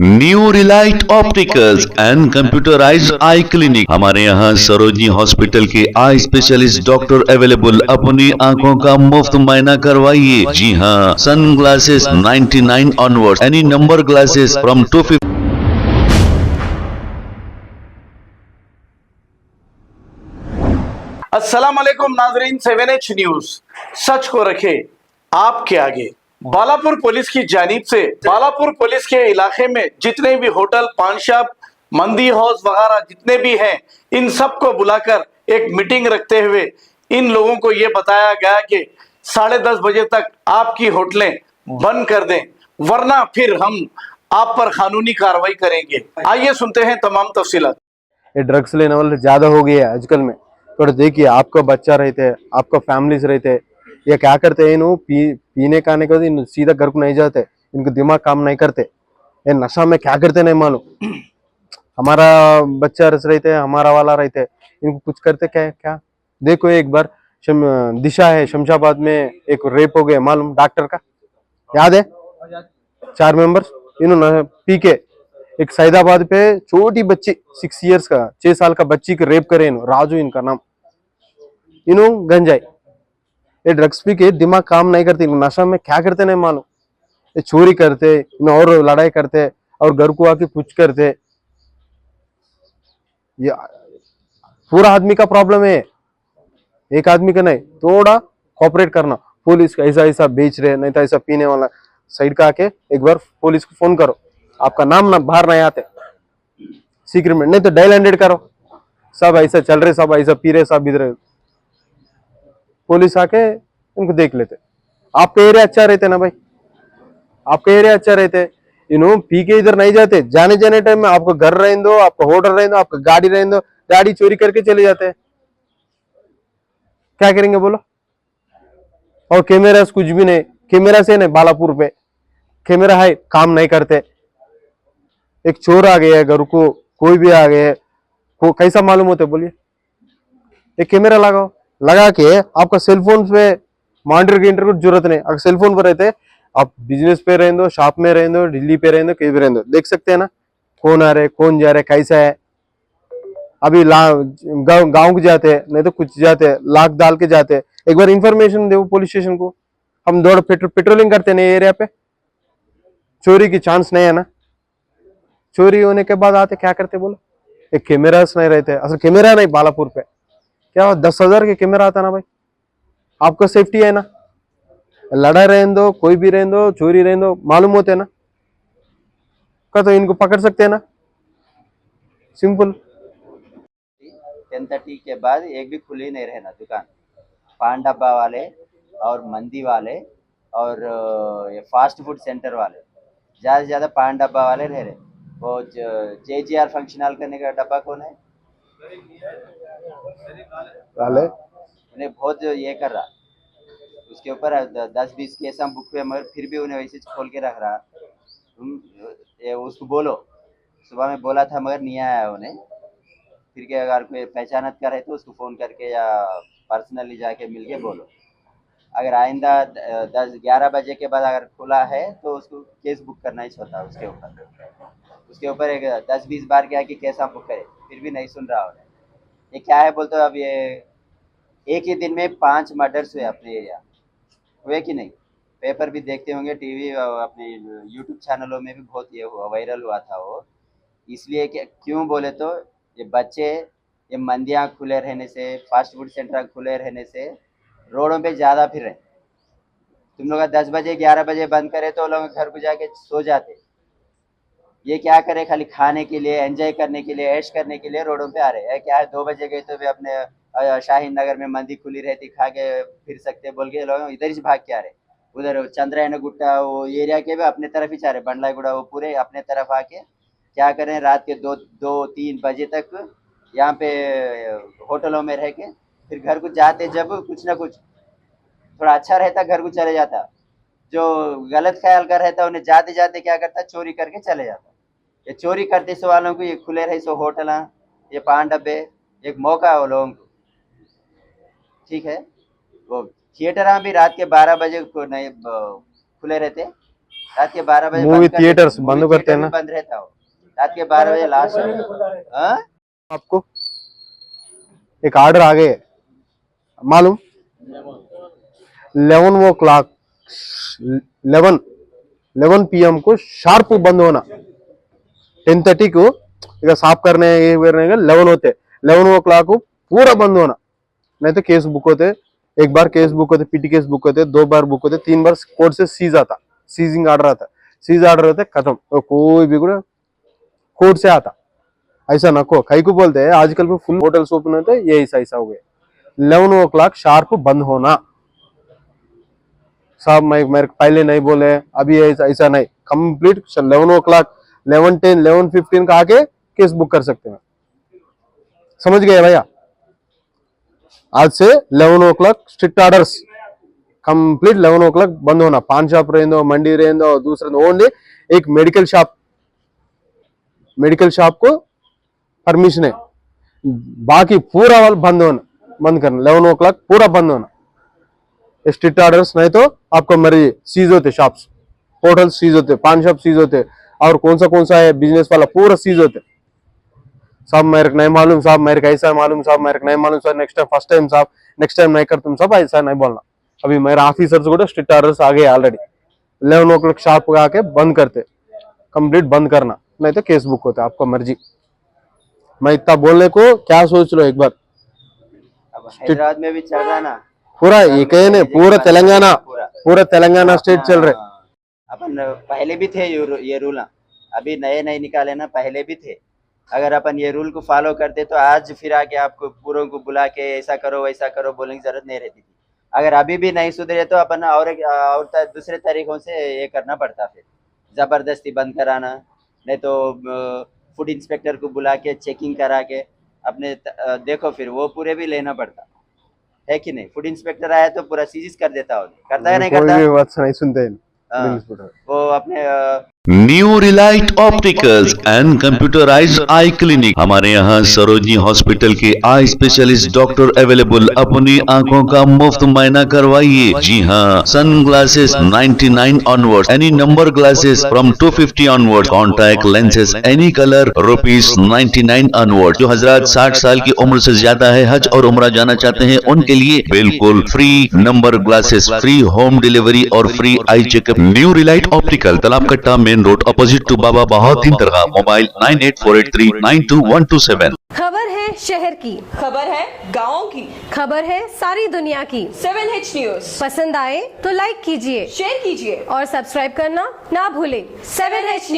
New Relight opticals and computerised I clinic. हमारे यहाँ Sarojini hospital के आई स्पेशलिस्ट डॉक्टर अवेलेबल। अपनी आंखों का मुफ्त मुआयना करवाइए। जी हाँ, sun glasses 99 onward, any number glasses from 250। अस्सलाम वालेकुम नाजरीन, 7H न्यूज सच को रखे आपके आगे। बालापुर पुलिस की जानिब से बालापुर पुलिस के इलाके में जितने भी होटल, पान शॉप, मंदी हाउस वगैरह जितने भी हैं, इन सबको बुलाकर एक मीटिंग रखते हुए इन लोगों को यह बताया गया कि 10:30 बजे तक आपकी होटलें बंद कर दें, वरना फिर हम आप पर कानूनी कार्रवाई करेंगे। आइए सुनते हैं तमाम तफसीलात। ये ड्रग्स लेने वाले ज्यादा हो गए हैं आजकल में। थोड़ा देखिए, आपका बच्चा रहते हैं, आपका फैमिलीज रहते हैं, ये क्या करते हैं, इन्हों पीने खाने के बाद सीधा घर को नहीं जाते, इनको दिमाग काम नहीं करते, ये नशा में क्या करते नहीं मालूम। हमारा बच्चा रस रहते हैं, हमारा वाला रहते हैं, इनको कुछ करते क्या क्या। देखो एक बार दिशा है शमशाबाद में, एक रेप हो गया मालूम, डॉक्टर का याद है, 4 मेंबर्स इन्होंने पी के एक सैदाबाद पे छोटी बच्ची 6 इयर्स का 6 साल का बच्ची को रेप करे, राजू इनका नाम, इन्हों गंजाई, ये ड्रग्स पी के दिमाग काम नहीं करते, नशा में क्या करते नहीं मालूम, ये चोरी करते और लड़ाई करते और घर को आके कुछ करते। ये पूरा आदमी का प्रॉब्लम है, एक आदमी का नहीं। थोड़ा कोऑपरेट करना, पुलिस का ऐसा ऐसा बेच रहे, नहीं तो ऐसा पीने वाला, साइड का आके एक बार पुलिस को फोन करो, आपका नाम ना बाहर नहीं आते सीक्रेट में, नहीं तो डायल 100 करो, सब ऐसा चल रहे, सब ऐसा पी रहे, सब इधर, पुलिस आके उनको देख लेते। आपका एरिया अच्छा रहते ना भाई, आपका एरिया अच्छा रहते, इन्हों पी के इधर नहीं जाते, जाने जाने टाइम में आपका घर रहने दो, आपका होटल रहने दो, आपका गाड़ी रहने दो, गाड़ी चोरी करके चले जाते हैं, क्या करेंगे बोलो। और कैमरा कुछ भी नहीं, कैमरा से नहीं, बालापुर पे कैमरा है, काम नहीं करते। एक चोर आ गया घर को, कोई भी आ गए, को कैसा मालूम होता है बोलिए। एक कैमरा लगाओ, लगा के आपका सेलफोन पे मॉनिटर की इंटर की जरूरत नहीं, अगर सेलफोन पर रहते आप बिजनेस पे रहने दो, शॉप में रहने दो, दिल्ली पे रहने दो, कहीं भी रहने दो, देख सकते हैं ना कौन आ रहे, कौन जा रहे, कैसा है। अभी गाँव को जाते हैं, नहीं तो कुछ जाते हैं, लाख डाल के जाते हैं, एक बार इंफॉर्मेशन दो पुलिस स्टेशन को, हम दौड़ पेट्रोलिंग करते हैं एरिया पे, चोरी की चांस नहीं है ना। चोरी होने के बाद आते क्या करते बोलो, एक कैमरा नहीं रहते, असल कैमरा नहीं बालापुर पे, क्या 10,000 के कैमरा आता ना भाई, आपका सेफ्टी है ना, लड़ा रहने दो, कोई भी रहने दो, चोरी रहने दो, मालूम होते ना का, तो इनको पकड़ सकते हैं ना, सिंपल। 10:30 के बाद एक भी खुली नहीं रहना दुकान, पान डब्बा वाले और मंदी वाले और ये फास्ट फूड सेंटर वाले, ज़्यादा से ज़्यादा पान डब्बा वाले रह रहे। वो JGR फंक्शन हॉल करने का डब्बा कौन है वाले उन्हें बहुत ये कर रहा, उसके ऊपर 10-20 केस हम बुक पे, मगर फिर भी उन्हें वैसे खोल के रख रहा। तुम ये उसको बोलो, सुबह में बोला था मगर नहीं आया उन्हें, फिर के अगर कोई पहचानत का रहे तो उसको फ़ोन करके या पर्सनली जाके मिल के बोलो। अगर आइंदा 10-11 बजे के बाद अगर खुला है तो उसको केस बुक करना ही होता है उसके ऊपर एक 10-20 बार क्या कि केस आप बुक करें, फिर भी नहीं सुन रहा उन्हें। ये क्या है बोलते हो, अब ये एक ही दिन में 5 मर्डर्स हुए अपने एरिया, हुए कि नहीं, पेपर भी देखते होंगे, टीवी अपने यूट्यूब चैनलों में भी बहुत ये हुआ, वायरल हुआ था वो। इसलिए कि क्यों बोले तो ये बच्चे, ये मंदियाँ खुले रहने से, फास्ट फूड सेंटर खुले रहने से रोडों पे ज़्यादा फिर रहे। तुम लोग 10 बजे 11 बजे बंद करे तो लोग घर को जाके सो जाते, ये क्या करे, खाली खाने के लिए, एंजॉय करने के लिए, ऐश करने के लिए रोडों पे आ रहे हैं। क्या है, 2 बजे गए तो भी अपने शाहीन नगर में मंदी खुली रहती, खा के फिर सकते बोल के लोग इधर ही भाग के आ रहे। उधर चंद्रायन गुट्टा वो एरिया के भी अपने तरफ ही जा रहे, बंडला गुड़ा वो पूरे अपने तरफ आके क्या करें, रात के 2-3 बजे तक यहाँ पे होटलों में रह के फिर घर को जाते, जब कुछ ना कुछ थोड़ा अच्छा रहता घर को चले जाता, जो गलत ख्याल कर रहता उन्हें जाते जाते क्या करता, चोरी करके चले जाता। ये चोरी करते सो वालों को ये खुले रहे सो होटल, ये पान डब्बे, एक मौका है वो लोगों को, ठीक है। वो थिएटर भी रात के 12 बजे को नहीं खुले रहते, रात के 12 बजे मूवी बंद कर थिएटर्स देते- बंद मूवी करते हैं थिएटर ना। भी बंद रहता हो, रात के 12 बजे लास्ट हाँ आपको एक ऑर्डर आ गए मालूम 11 PM को शार्प बंद होना 10:30 को इधर साफ करने ये करने का 11 होते 11 को पूरा बंद होना, नहीं तो केस बुक होते। एक बार केस बुक होते, पीटी केस बुक होते, 2 बार बुक होते, 3 बार कोर्ट से सीज आता, सीजिंग ऑर्डर आता, सीज ऑर्डर होते खत्म, और कोई भी कोर्ट से आता। ऐसा नको कई को बोलते हैं आजकल को फुल होटल्स ओपन होते हैं, ये ऐसा हो गया 11 शार्प बंद होना। साहब मैं मेरे पहले नहीं बोले, अभी ऐसा नहीं, कंप्लीट 11 11:10 11:15 का आके केस बुक कर सकते हैं, समझ गए भैया। आज से 11 स्ट्रिक्ट ऑर्डर्स, कंप्लीट 11 बंद होना। पान शॉप रहेंदो, मंडी रहेंदो, दूसरा ओनली एक मेडिकल शॉप को परमिशन है, बाकी पूरा वाल बंद होना, बंद करना 11 पूरा बंद होना। स्ट्रिक्ट ऑर्डर्स नहीं तो आपको मर्जी सीज होते, शॉप्स होटल सीज होते, पान शॉप सीज होते, और कौन सा है बिजनेस वाला पूरा सीज होते। साहब मेरे को नहीं मालूम, साहब मेरे को ऐसा मालूम, साहब मेरे को नहीं मालूम, sir next time first time साहब नेक्स्ट टाइम नहीं कर तुम सब ऐसा नहीं बोलना। अभी मेरे ऑफिसर्स को स्ट्रिक्ट ऑर्डर्स आ गए ऑलरेडी, 11 शार्प आके बंद करते, कंप्लीट बंद करना, नहीं तो केस बुक होता, आपको मर्जी। मैं इतना बोलने को क्या सोच लो एक बार। अब हैदराबाद में भी चल रहा ना पूरा एक ही नहीं, पूरा तेलंगाना स्टेट चल रहे। अपन पहले भी थे ये रूल, अभी नए नए निकाले ना, पहले भी थे। अगर अपन ये रूल को फॉलो करते तो आज फिर आके आपको पूरों को बुला के ऐसा करो वैसा करो बोलने की जरूरत नहीं रहती थी। अगर अभी भी नहीं सुधरे तो अपन और दूसरे तरीकों से ये करना पड़ता, फिर जबरदस्ती बंद कराना, नहीं तो फूड इंस्पेक्टर को बुला के चेकिंग करा के अपने देखो, फिर वो पूरे भी लेना पड़ता है कि नहीं। फूड इंस्पेक्टर आया तो पूरा सीज कर देता हो, करता है नहीं कोई करता, भी बात नहीं सुनते हैं। हाँ, वो अपने new Relight opticals and computerised I clinic. हमारे यहाँ सरोजनी हॉस्पिटल के आई स्पेशलिस्ट डॉक्टर अवेलेबल। अपनी आंखों का मुफ्त मायना करवाइए। जी हाँ, sun glasses 99 onward, any number glasses from 250 onward, contact lenses any colour ₹99 onward. जो हजरात 60 साल की उम्र से ज्यादा है, हज और उम्रा जाना चाहते हैं, उनके लिए बिल्कुल free number glasses, free home delivery और free eye checkup. New relight optical, Talab Katta, main road, opposite to Baba Bahauddin Dargah. Mobile 9848392127। खबर है शहर की, खबर है गाँव की, खबर है सारी दुनिया की। 7H न्यूज पसंद आए तो लाइक कीजिए, शेयर कीजिए और सब्सक्राइब करना ना भूलें। 7H news.